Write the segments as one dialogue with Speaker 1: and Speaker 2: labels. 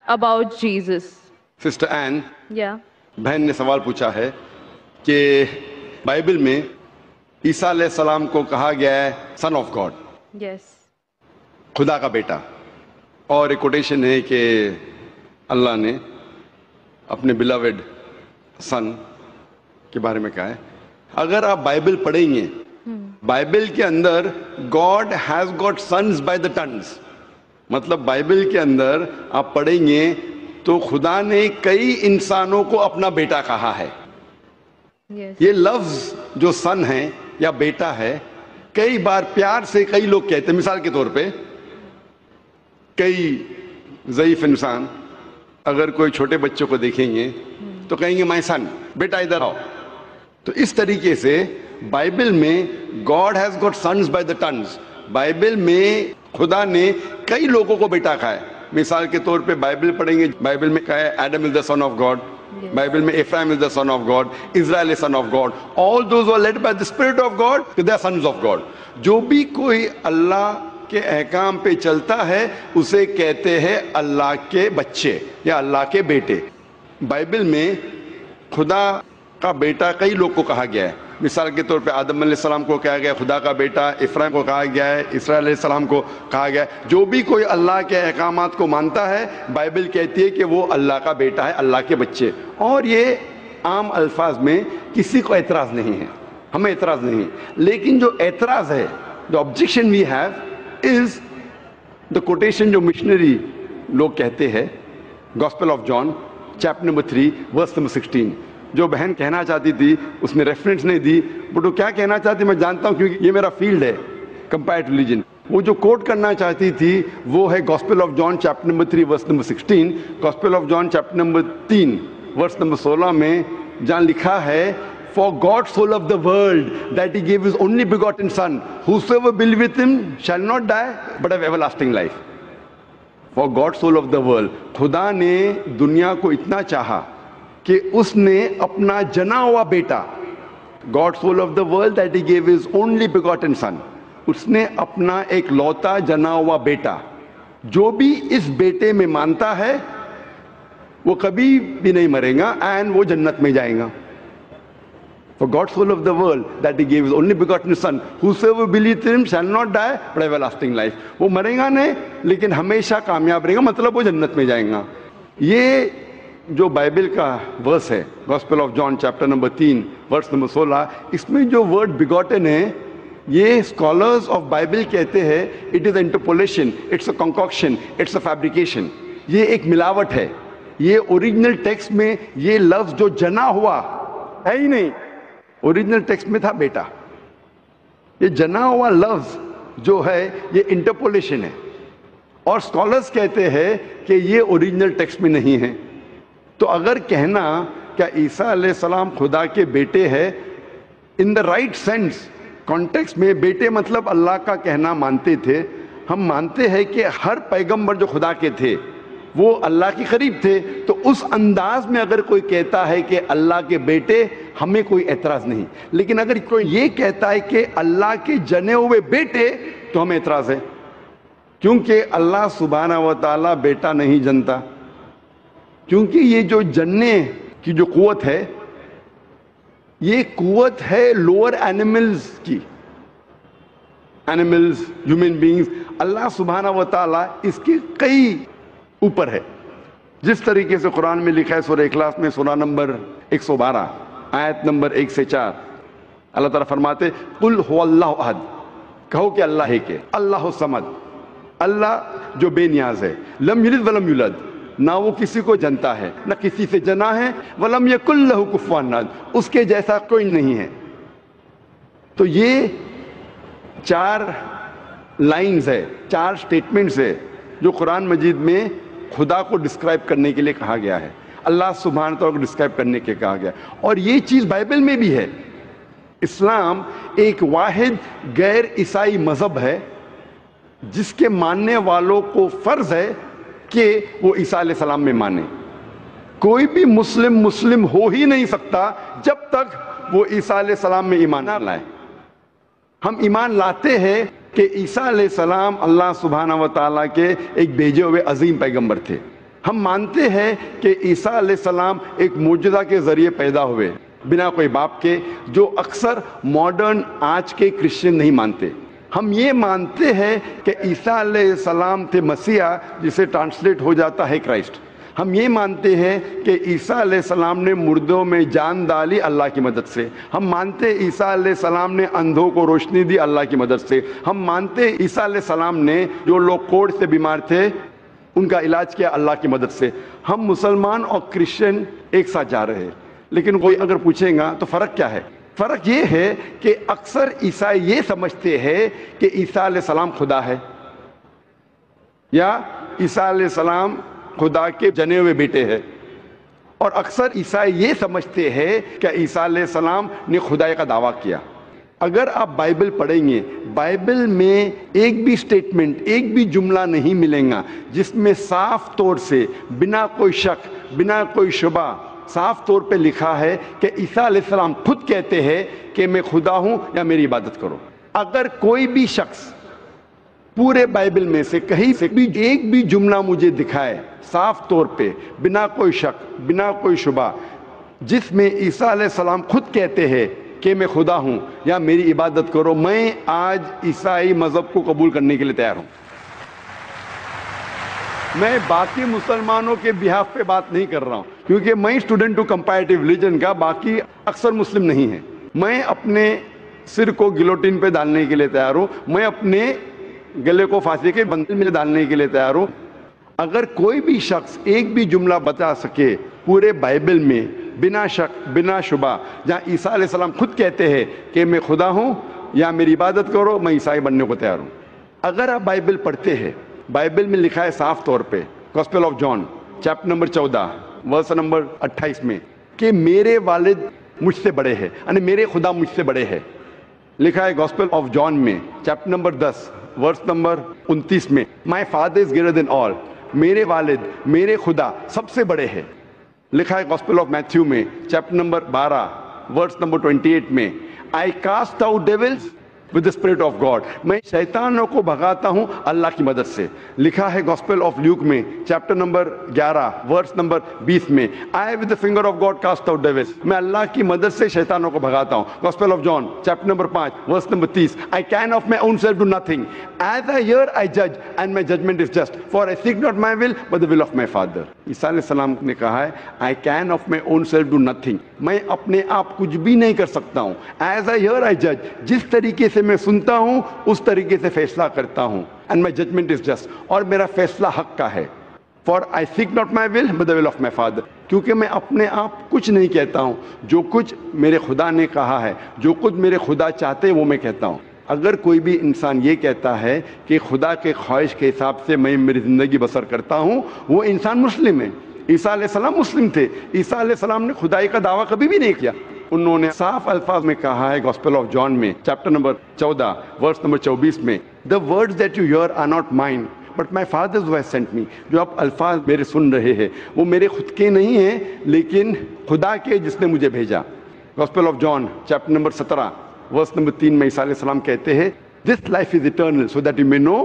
Speaker 1: about Jesus.
Speaker 2: Sister Ann
Speaker 1: Yeah.
Speaker 2: بہن نے سوال پوچھا ہے کہ بائبل میں عیسیٰ علیہ السلام کو کہا گیا ہے سن آف گاڈ،
Speaker 1: Yes.
Speaker 2: خدا کا بیٹا، اور ایک کوٹیشن ہے کہ اللہ نے اپنے بلاوڈ سن کے بارے میں کہا ہے. اگر آپ بائبل پڑھیں گے، بائبل کے اندر God has got sons by the tons, مطلب بائبل کے اندر آپ پڑھیں گے تو خدا نے کئی انسانوں کو اپنا بیٹا کہا ہے.
Speaker 1: Yes.
Speaker 2: یہ لفظ جو سن ہے یا بیٹا ہے کئی بار پیار سے کئی لوگ کہتے ہیں. مثال کے طور پہ کئی ضعیف انسان اگر کوئی چھوٹے بچوں کو دیکھیں گے تو کہیں گے مائی سن، بیٹا ادھر آؤ. تو اس طریقے سے بائبل میں God has got sons by the tons, Bible میں خدا نے کئی لوگوں کو بیٹا کہا ہے. مثال کے طور پہ بائبل پڑھیں گے، بائبل میں کہا ہے Adam is the son of God, Bible میں Ephraim is the son of God, Israel is son of God, all those are led by the spirit of God, they are sons of God. جو بھی کوئی اللہ کے احکام پہ چلتا ہے اسے کہتے ہیں اللہ کے بچے یا اللہ کے بیٹے. بائبل میں خدا کا بیٹا کئی لوگ کو کہا گیا ہے. مثال کے طور پہ آدم علیہ السلام کو کہا گیا خدا کا بیٹا، افرایم کو کہا گیا ہے، اسرائیل علیہ السلام کو کہا گیا ہے. جو بھی کوئی اللہ کے احکامات کو مانتا ہے بائبل کہتی ہے کہ وہ اللہ کا بیٹا ہے، اللہ کے بچے. اور یہ عام الفاظ میں کسی کو اعتراض نہیں ہے، ہمیں اعتراض نہیں ہے. لیکن جو اعتراض ہے، the objection we have is the quotation جو مشنری لوگ کہتے ہیں، gospel of John chapter number 3 verse number 16. جو بہن کہنا چاہتی تھی اس نے ریفرنس نہیں دی، بٹ وہ کیا کہنا چاہتی میں جانتا ہوں کیونکہ یہ میرا فیلڈ ہے، کمپیئرڈ ریلیجن. وہ جو کوٹ کرنا چاہتی تھی وہ ہے gospel of John chapter number 3 verse number 16. Gospel of John chapter number 3 verse number 16 میں جہاں لکھا ہے For God so loved the world that he gave his only begotten son, whosoever believeth with him shall not die but have everlasting life. For God so loved the world. خدا نے دنیا کو اتنا چاہا کہ اس نے اپنا جنا ہوا بیٹا، God so loved the world that he gave his only begotten son. اس نے اپنا ایک لوتا جنا ہوا بیٹا، جو بھی اس بیٹے میں مانتا ہے وہ کبھی بھی نہیں مرے گا اینڈ وہ جنت میں جائے گا. For God so loved the world that he gave his only begotten son, whosoever believeth in him shall not die but have everlasting life. وہ مرے گا نہیں لیکن ہمیشہ کامیاب رہے گا، مطلب وہ جنت میں جائیں گا. یہ جو بائبل کا ورس ہے gospel of John chapter number 3 verse number 16، اس میں جو ورڈ بیگوٹن ہے یہ اسکالرز آف بائبل کہتے ہیں it is interpolation, it's a concoction, it's a fabrication. یہ ایک ملاوٹ ہے. یہ اوریجنل ٹیکسٹ میں یہ لفظ جو جنا ہوا ہے ہی نہیں، اوریجنل ٹیکسٹ میں تھا بیٹا. یہ جنا ہوا لفظ جو ہے یہ انٹرپولیشن ہے، اور اسکالرز کہتے ہیں کہ یہ اوریجنل ٹیکسٹ میں نہیں ہے. تو اگر کہنا کیا عیسیٰ علیہ السلام خدا کے بیٹے ہیں ان دا رائٹ سینس کانٹیکسٹ میں، بیٹے مطلب اللہ کا کہنا مانتے تھے. ہم مانتے ہیں کہ ہر پیغمبر جو خدا کے تھے وہ اللہ کے قریب تھے، تو اس انداز میں اگر کوئی کہتا ہے کہ اللہ کے بیٹے ہمیں کوئی اعتراض نہیں. لیکن اگر کوئی یہ کہتا ہے کہ اللہ کے جنے ہوئے بیٹے تو ہمیں اعتراض ہے، کیونکہ اللہ سبحانہ و تعالیٰ بیٹا نہیں جنتا. کیونکہ یہ جو جننے کی جو قوت ہے یہ قوت ہے لوور اینیملز کی، اینیملز، ہیومن بینگز. اللہ سبحانہ و تعالیٰ اس کے کئی اوپر ہے. جس طریقے سے قرآن میں لکھا ہے سورہ اخلاص میں سورہ نمبر 112 آیت نمبر 1 سے 4، اللہ تعالیٰ فرماتے قل هو اللہ احد، کہو کہ اللہ ہے کہ اللہ الصمد، اللہ جو بے نیاز ہے، لم یلد ولم یولد، نہ وہ کسی کو جنتا ہے نہ کسی سے جنا ہے، ولم یکن لہ کفوا احد، اس کے جیسا کوئی نہیں ہے. تو یہ 4 لائنز ہے، 4 سٹیٹمنٹس ہے جو قرآن مجید میں خدا کو ڈسکرائب کرنے کے لیے کہا گیا ہے، اللہ سبحانہ تعالیٰ کو ڈسکرائب کرنے کے کہا گیا. اور یہ چیز بائبل میں بھی ہے. اسلام ایک واحد غیر عیسائی مذہب ہے جس کے ماننے والوں کو فرض ہے کہ وہ عیسیٰ علیہ السلام میں مانے. کوئی بھی مسلم ہو ہی نہیں سکتا جب تک وہ عیسیٰ علیہ السلام میں ایمان نہ لائے. ہم ایمان لاتے ہیں کہ عیسیٰ علیہ السلام اللہ سبحانہ و تعالیٰ کے ایک بھیجے ہوئے عظیم پیغمبر تھے. ہم مانتے ہیں کہ عیسیٰ علیہ السلام ایک معجزہ کے ذریعے پیدا ہوئے بنا کوئی باپ کے، جو اکثر ماڈرن آج کے کرسچن نہیں مانتے۔ ہم یہ مانتے ہیں کہ عیسیٰ علیہ السلام تھے مسیح، جسے ٹرانسلیٹ ہو جاتا ہے کرائسٹ۔ ہم یہ مانتے ہیں کہ عیسیٰ علیہ السلام نے مردوں میں جان ڈالی اللہ کی مدد سے۔ ہم مانتے ہیں عیسیٰ علیہ السلام نے اندھوں کو روشنی دی اللہ کی مدد سے۔ ہم مانتے ہیں عیسیٰ علیہ السلام نے جو لوگ کوڑھ سے بیمار تھے ان کا علاج کیا اللہ کی مدد سے۔ ہم مسلمان اور کرسچن ایک ساتھ جا رہے ہیں، لیکن کوئی اگر پوچھیں گا تو فرق کیا ہے؟ فرق یہ ہے کہ اکثر عیسائی یہ سمجھتے ہیں کہ عیسیٰ علیہ السلام خدا ہے، یا عیسیٰ علیہ السلام خدا کے جنے ہوئے بیٹے ہیں، اور اکثر عیسائی یہ سمجھتے ہیں کہ عیسیٰ علیہ السلام نے خدائی کا دعویٰ کیا۔ اگر آپ بائبل پڑھیں گے، بائبل میں ایک بھی سٹیٹمنٹ، ایک بھی جملہ نہیں ملے گا جس میں صاف طور سے بنا کوئی شک، بنا کوئی شبہ صاف طور پہ لکھا ہے کہ عیسیٰ علیہ السلام خود کہتے ہیں کہ میں خدا ہوں یا میری عبادت کرو۔ اگر کوئی بھی شخص پورے بائبل میں سے کہیں سے بھی ایک بھی جملہ مجھے دکھائے صاف طور پہ بنا کوئی شک، بنا کوئی شبہ، جس میں عیسیٰ علیہ السلام خود کہتے ہیں کہ میں خدا ہوں یا میری عبادت کرو، میں آج عیسائی مذہب کو قبول کرنے کے لیے تیار ہوں۔ میں باقی مسلمانوں کے بہاف پہ بات نہیں کر رہا ہوں، کیونکہ میں اسٹوڈنٹ ہوں کمپیریٹیو ریلیجن کا، باقی اکثر مسلم نہیں ہیں۔ میں اپنے سر کو گلوٹین پہ ڈالنے کے لیے تیار ہوں، میں اپنے گلے کو پھانسی کے بندل میں ڈالنے کے لیے تیار ہوں۔ اگر کوئی بھی شخص ایک بھی جملہ بتا سکے پورے بائبل میں بنا شک، بنا شبہ، جہاں عیسیٰ علیہ السلام خود کہتے ہیں کہ میں خدا ہوں یا میری عبادت کرو، میں عیسائی بننے کو تیار ہوں۔ اگر آپ بائبل پڑھتے ہیں، بائبل میں لکھا ہے صاف طور پہ، gospel of John chapter number 14 verse number 28 میں، کہ میرے والد مجھ سے بڑے ہیں، یعنی میرے خدا مجھ سے بڑے ہیں۔ لکھا ہے گاسپل آف جان میں چیپٹر نمبر 10 ورس نمبر 29 میں، my father is greater than آل، میرے والد، میرے خدا سب سے بڑے ہیں۔ لکھا ہے گاسپل آف میتھیو میں چیپٹر نمبر 12 ورس نمبر 28 میں، I cast out devils with the spirit of God، میں شیطانوں کو بھگاتا ہوں اللہ کی مدد سے۔ لکھا ہے گاسپل آف لیوک میں چیپٹر نمبر 11 ورس نمبر 20 میں، I with the finger of God cast out devils، میں اللہ کی مدد سے شیطانوں کو بھگاتا ہوں۔ Gospel of John chapter number 5 verse number 30، I can of my own self do nothing، as I hear I judge and my judgment is just، for I seek not my will but the will of my Father۔ عیسیٰ علیہ السلام نے کہا ہے I can of my own self do nothing، میں اپنے آپ کچھ بھی نہیں کر سکتا ہوں۔ as I hear I judge، جس طریقے سے میں سنتا ہوں اس طریقے سے فیصلہ کرتا ہوں، and my judgment is just، اور میرا فیصلہ حق کا ہے۔ for I seek not my will but the will of my Father، کیونکہ میں اپنے آپ کچھ نہیں کہتا ہوں، جو کچھ میرے خدا نے کہا ہے، جو کچھ میرے خدا چاہتے ہیں وہ میں کہتا ہوں۔ اگر کوئی بھی انسان یہ کہتا ہے کہ خدا کے خواہش کے حساب سے میں میری زندگی بسر کرتا ہوں، وہ انسان مسلم ہے۔ عیسیٰ علیہ السلام مسلم تھے، عیسیٰ علیہ السلام نے خدائی کا دعویٰ کبھی بھی نہیں کیا۔ انہوں نے صاف الفاظ میں کہا ہے گاسپل آف جان میں چیپٹر نمبر 14 ورس نمبر 24 میں، the words that you hear are not mine but my father's who has sent me، جو آپ الفاظ میرے سن رہے ہیں وہ میرے خود کے نہیں ہیں لیکن خدا کے جس نے مجھے بھیجا۔ Gospel of John chapter number 17 verse number 3 میں عیسیٰ علیہ السلام کہتے ہیں this life is eternal so that you may know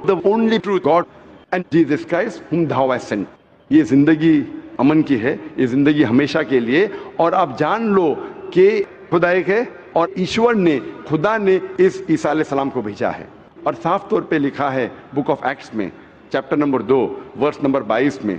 Speaker 2: the only true God and Jesus Christ whom thou hast sent۔ یہ زندگی امن کی ہے، یہ زندگی ہمیشہ کے لیے، اور آپ جان لو کہ خدا ایک ہے اور ایشور نے، خدا نے اس عیسیٰ علیہ السلام کو بھیجا ہے۔ اور صاف طور پہ لکھا ہے بک آف ایکٹس میں چیپٹر نمبر 2 ورس نمبر 22 میں،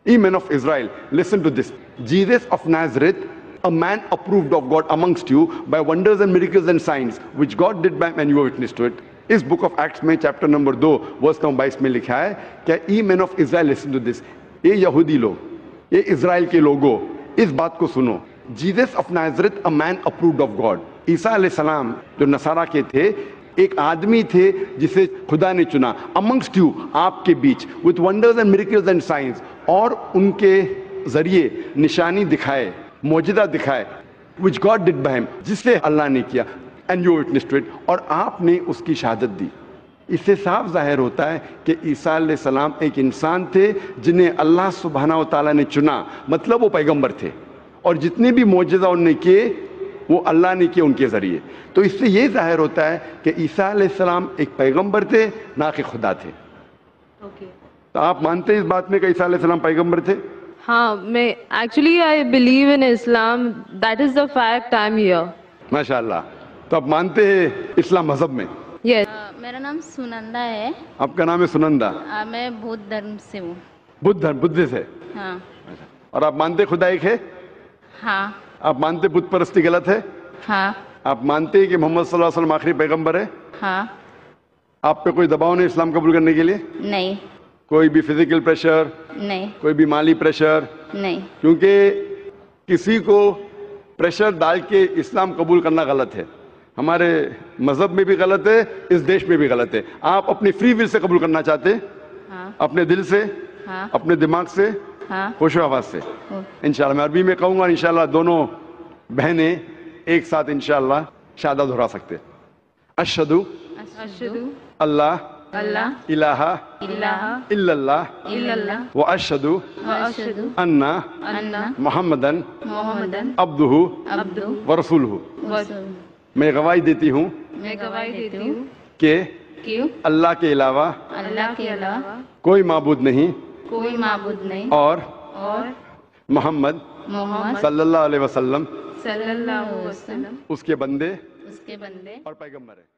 Speaker 2: Ye men of Israel, listen to this, Jesus of Nazareth, a man approved of God amongst you by wonders and miracles and signs which God did by and you were witness to it۔ اس book of Acts میں chapter number 2 verse number 22 میں لکھا ہے کہ ای مین of Israel listen to this, یہ یہودی لوگ، یہ اسرائیل کے لوگوں، اس بات کو سنو، Jesus of Nazareth a man approved of God, عیسیٰ علیہ السلام جو نصارہ کے تھے ایک آدمی تھے جسے خدا نے چنا، amongst you، آپ کے بیچ، with wonders and miracles and signs، اور ان کے ذریعے نشانی دکھائے، معجزہ دکھائے، which God did by him، جسے اللہ نے کیا، and you witnessed to it، اور آپ نے اس کی شہادت دی۔ اس سے صاف ظاہر ہوتا ہے کہ عیسیٰ علیہ السلام ایک انسان تھے جنہیں اللہ سبحانہ و تعالیٰ نے چنا، مطلب وہ پیغمبر تھے، اور جتنے بھی معجزہ انہوں نے کیے وہ اللہ نے کیے ان کے ذریعے۔ تو اس سے یہ ظاہر ہوتا ہے کہ عیسیٰ علیہ السلام ایک پیغمبر تھے، نہ کہ خدا تھے۔
Speaker 1: Okay.
Speaker 2: تو آپ مانتے ہیں اس بات میں کہ عیسیٰ علیہ السلام پیغمبر تھے؟
Speaker 1: ہاں میں actually I believe in Islam. That is the fact I am here.
Speaker 2: ماشاء اللہ. تو آپ مانتے ہیں اسلام مذہب میں؟
Speaker 1: یس.
Speaker 3: میرا نام سنندا ہے.
Speaker 2: آپ کا نام ہے سنندا.
Speaker 3: میں بدھ دھرم سے ہوں.
Speaker 2: بدھ دھرم، بدھ سے.
Speaker 3: ہاں.
Speaker 2: اور آپ مانتے خدا ایک ہے؟
Speaker 3: ہاں.
Speaker 2: آپ مانتے بت پرستی غلط ہے؟
Speaker 3: ہاں.
Speaker 2: آپ مانتے ہیں کہ محمد صلی اللہ علیہ وسلم آخری پیغمبر ہے؟
Speaker 3: ہاں.
Speaker 2: آپ پہ کوئی دباؤ نہیں اسلام قبول کرنے کے لیے؟
Speaker 3: نہیں.
Speaker 2: کوئی بھی فزیکل پریشر،
Speaker 3: نہیں.
Speaker 2: کوئی بھی مالی پریشر؟
Speaker 3: نہیں.
Speaker 2: کیونکہ کسی کو پریشر ڈال کے اسلام قبول کرنا غلط ہے. ہمارے مذہب میں بھی غلط ہے، اس دیش میں بھی غلط ہے. آپ اپنی فری ول سے قبول کرنا چاہتے ہیں؟
Speaker 3: ہاں.
Speaker 2: اپنے دل سے،
Speaker 3: ہاں.
Speaker 2: اپنے دماغ سے،
Speaker 3: ہاں.
Speaker 2: ہوش و آواز سے. انشاءاللہ میں عربی میں کہوں گا، انشاءاللہ دونوں بہنیں ایک ساتھ انشاءاللہ شہادت دہرا سکتے. اشہدو
Speaker 1: اشہدو
Speaker 2: اللہ
Speaker 1: اللہ
Speaker 2: الہ
Speaker 1: الہ
Speaker 2: الا اللہ
Speaker 1: الا اللہ
Speaker 2: واشہدو
Speaker 1: واشہد
Speaker 2: ان
Speaker 1: ان
Speaker 2: محمدن
Speaker 1: محمدن
Speaker 2: عبدہ
Speaker 1: عبدہ
Speaker 2: ورسولہ.
Speaker 1: ورسولہ.
Speaker 2: میں گواہی دیتی ہوں
Speaker 1: میں گواہی دیتی ہوں
Speaker 2: کہ
Speaker 1: کہ
Speaker 2: اللہ کے علاوہ
Speaker 3: اللہ کے علاوہ
Speaker 2: کوئی معبود نہیں
Speaker 3: کوئی معبود نہیں
Speaker 2: اور
Speaker 1: اور
Speaker 2: محمد
Speaker 3: محمد
Speaker 2: صلی اللہ علیہ وسلم
Speaker 1: صلی اللہ علیہ وسلم
Speaker 2: اس کے بندے
Speaker 3: اس کے بندے
Speaker 2: اور پیغمبر ہے.